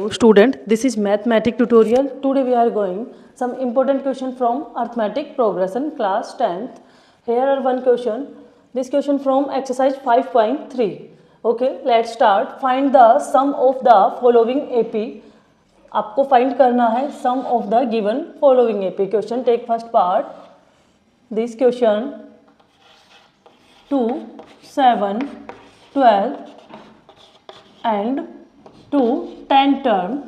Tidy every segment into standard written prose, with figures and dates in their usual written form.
Hello student, this is mathematics tutorial. Today we are going some important question from arithmetic progression class 10th. Here are one question. This question from exercise 5.3. Okay, let's start. Find the sum of the following AP. आपको find करना है sum of the given following AP. Question take first part. This question 2, 7, 12 and 2 10 term.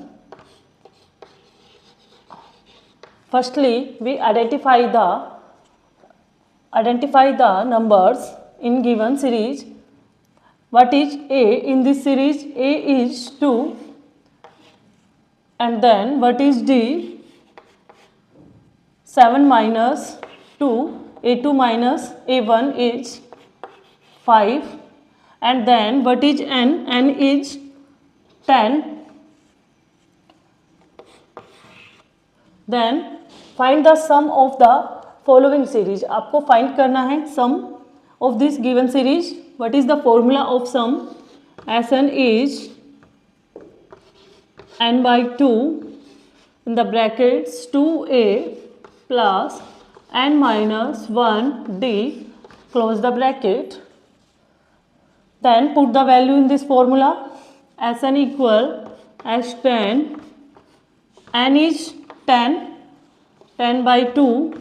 Firstly, we identify the numbers in given series. What is A in this series? A is 2, and then what is D? 7 minus 2, A2 minus A1 is 5, and then what is N? N is 10. Then find the sum of the following series. आपको find करना है sum of this given series. What is the formula of sum? Sn is n by 2 in the brackets 2a plus n minus 1 d, close the bracket. Then put the value in this formula. Sn equal S10, n is 10, 10 by 2,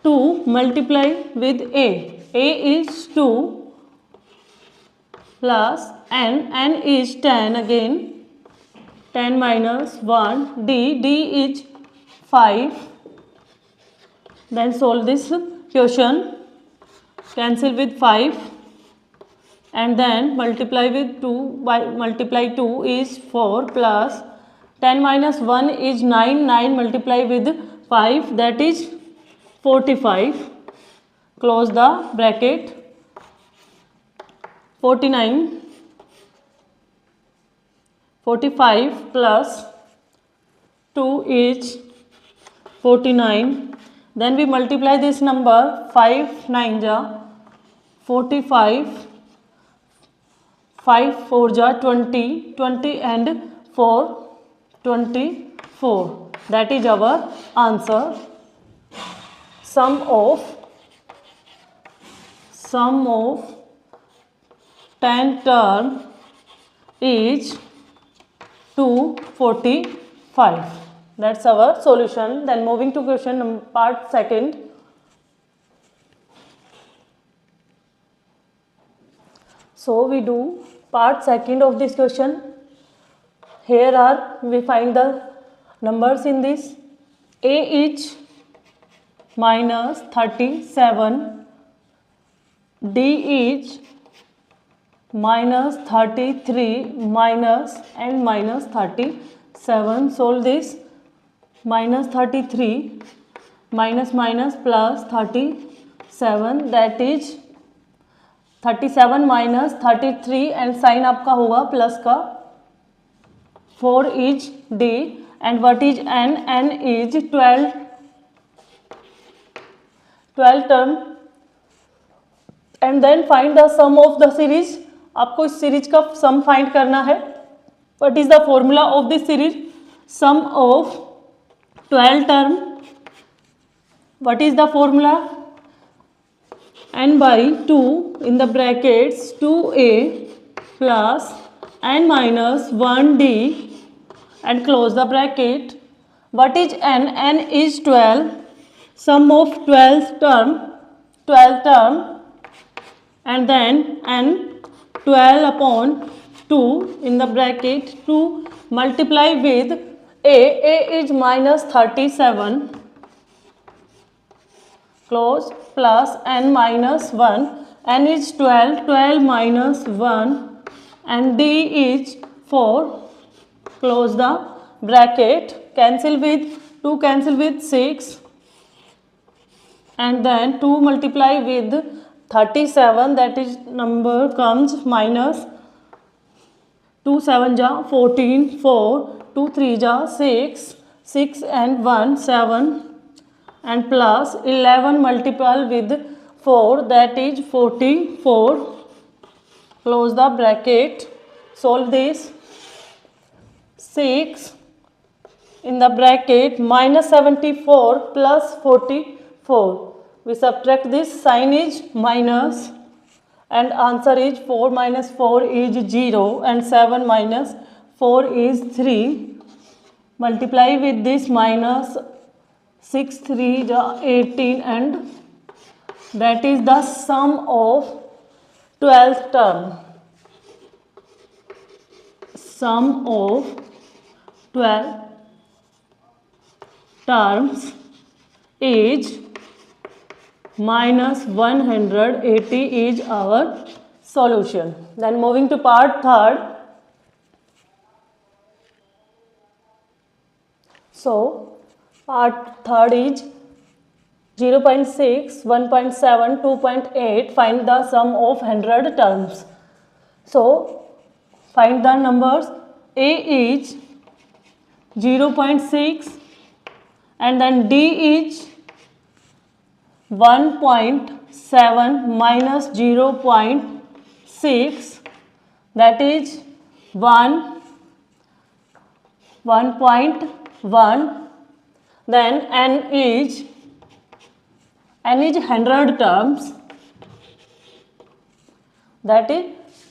2 multiply with a is 2 plus n is 10 again, 10 minus 1, d is 5. Then solve this question, cancel with 5. And then multiply with 2, by multiply 2 is 4 plus 10 minus 1 is 9, 9 multiply with 5, that is 45, close the bracket. 49, 45 plus 2 is 49. Then we multiply this number, 5 9 ja 45, 5 4 ja 20, 20 and 4 24. That is our answer. Sum of 10 term is 245. That's our solution. Then moving to question part second. So we do part second of this question. Here are we find the numbers in this. A is minus 37, D is minus 33 minus and minus 37. Solve this. Minus 33 minus minus plus 37, that is 37 minus 33 and sign आपका होगा plus का. 4 is D and what is N? N is 12 term. And then find the sum of the series. आपको इस series का sum find करना है. What is the formula of this series? Sum of 12 term. What is the formula? N by 2 in the brackets 2a plus n minus 1d and close the bracket. What is n? N is 12. Sum of 12 term and then n 12 upon 2 in the bracket 2 multiply with a is minus 37, close, plus n minus 1, n is 12, 12 minus 1 and d is 4, close the bracket. Cancel with 2, cancel with 6 and then 2 multiply with 37, that is number comes minus 2 7 ja 14, 4 2 3 ja 6, 6 and 1 7 and plus 11 multiple with 4, that is 44. Close the bracket. Solve this. 6 in the bracket minus 74 plus 44. We subtract this, sign is minus and answer is 4 minus 4 is 0 and 7 minus 4 is 3. Multiply with this minus 6 3 is 18 and that is the sum of 12th term. Sum of 12 terms is minus 180 is our solution. Then moving to part third. So part third is 0.6, 1.7, 2.8. Find the sum of 100 terms. So find the numbers. A is 0.6 and then D is 1.7 minus 0.6, that is 1.1. Then N is 100 terms, that is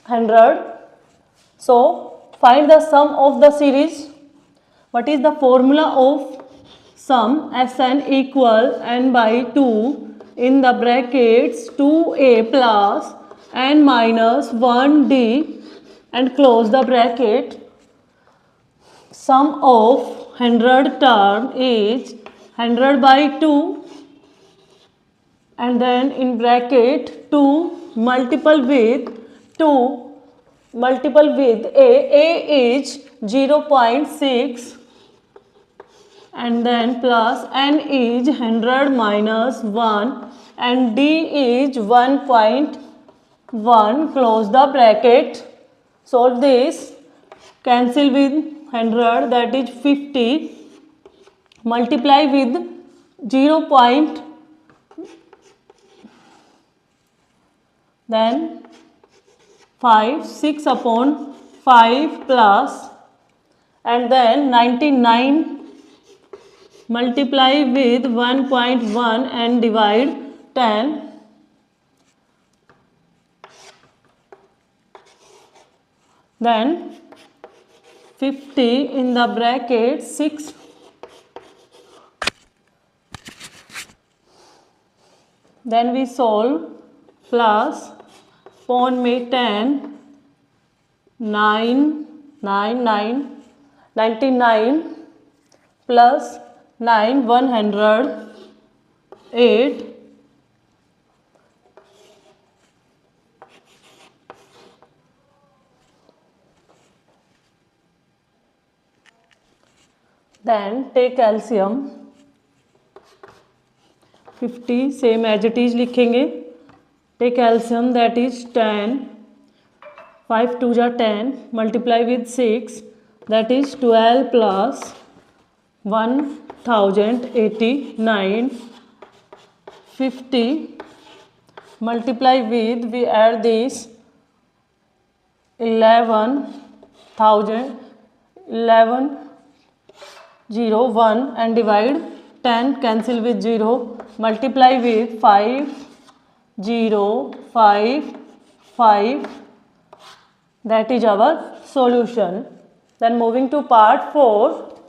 100. So find the sum of the series. What is the formula of sum? Sn equal n by 2 in the brackets 2a plus n minus 1d and close the bracket. Sum of 100 term is 100 by 2 and then in bracket 2 multiple with a is 0.6 and then plus n is 100 minus 1 and d is 1.1. Close the bracket. Solve this. Cancel with 100, that is 50. Multiply with 0. Then 5, 6 upon 5 plus and then 99. Multiply with 1.1 and divide 10. Then 50 in the bracket 6. Then we solve plus upon में 10 9 99 plus 9 108 then take calcium 50 same as it is लिखेंगे take calcium that is 10 5 2 जा 10 multiply with 6 that is 12 plus 1089 50 multiply with we add this 11,001 and divide 10 cancel with 0 multiply with 5055 that is our solution. Then moving to part 4.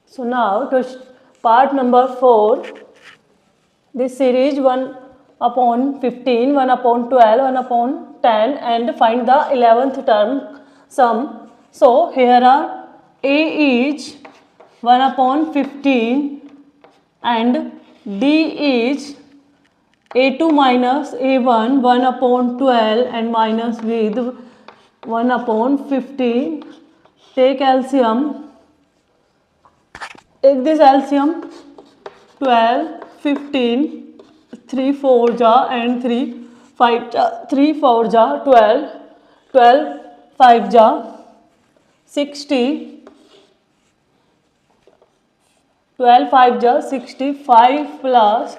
So now to part number 4, this series 1 upon 15, 1 upon 12, 1 upon 10 and find the 11th term sum. So here are A is 1 upon 15 and D is A2 minus A1 1 upon 12 and minus with 1 upon 15. Take LCM. Take this LCM 12, 15, 3 4 ja and 3 5 ja, 3 4 ja 12, 12 5 ja 60, 12 5 ja 65 plus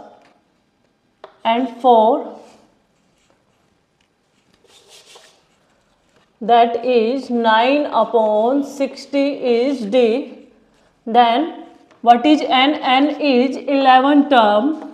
and 4 that is 9 upon 60 is D. Then what is n? N is 11 term.